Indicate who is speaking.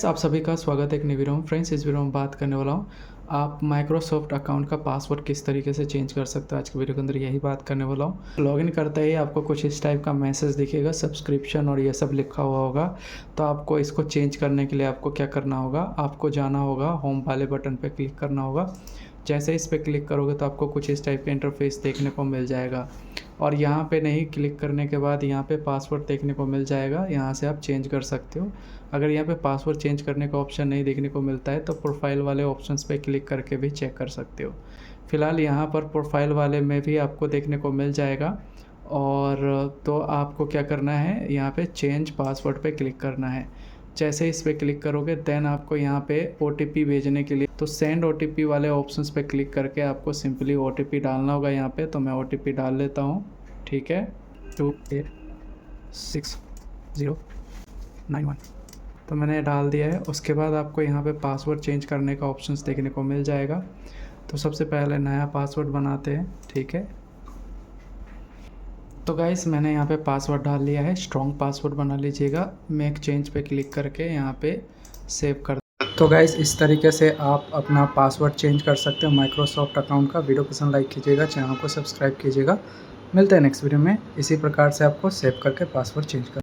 Speaker 1: आप सभी का स्वागत है एक नई वीडियो में। फ्रेंड्स, इस वीडियो में बात करने वाला हूँ आप माइक्रोसॉफ्ट अकाउंट का पासवर्ड किस तरीके से चेंज कर सकते हो। आज की वीडियो के अंदर यही बात करने वाला हूँ। लॉगिन करते ही आपको कुछ इस टाइप का मैसेज दिखेगा, सब्सक्रिप्शन और ये सब लिखा हुआ होगा। तो आपको इसको चेंज करने के लिए आपको क्या करना होगा, आपको जाना होगा होम वाले बटन पर क्लिक करना होगा। जैसे इस पर क्लिक करोगे तो आपको कुछ इस टाइप का इंटरफेस देखने को मिल जाएगा और यहाँ पे नहीं क्लिक करने के बाद यहाँ पे पासवर्ड देखने को मिल जाएगा। यहाँ से आप चेंज कर सकते हो। अगर यहाँ पे पासवर्ड चेंज करने का ऑप्शन नहीं देखने को मिलता है तो प्रोफाइल वाले ऑप्शंस पे क्लिक करके भी चेक कर सकते हो। फ़िलहाल यहाँ पर प्रोफाइल वाले में भी आपको देखने को मिल जाएगा। और तो आपको क्या करना है, यहाँ पे चेंज पासवर्ड पे क्लिक करना है। जैसे इस पर क्लिक करोगे देन आपको यहाँ पे OTP भेजने के लिए तो सेंड OTP वाले ऑप्शंस पे क्लिक करके आपको सिंपली OTP डालना होगा यहाँ पे। तो मैं OTP डाल लेता हूँ, ठीक है, 286091। तो मैंने डाल दिया है। उसके बाद आपको यहाँ पे पासवर्ड चेंज करने का ऑप्शंस देखने को मिल जाएगा। तो सबसे पहले नया पासवर्ड बनाते हैं, ठीक है। तो गाइस मैंने यहाँ पे पासवर्ड डाल लिया है, स्ट्रॉन्ग पासवर्ड बना लीजिएगा। मेक चेंज पे क्लिक करके यहाँ पे सेव कर। तो गाइस इस तरीके से आप अपना पासवर्ड चेंज कर सकते हो माइक्रोसॉफ्ट अकाउंट का। वीडियो पसंद लाइक कीजिएगा, चैनल को सब्सक्राइब कीजिएगा। मिलते हैं नेक्स्ट वीडियो में। इसी प्रकार से आपको सेव करके पासवर्ड चेंज कर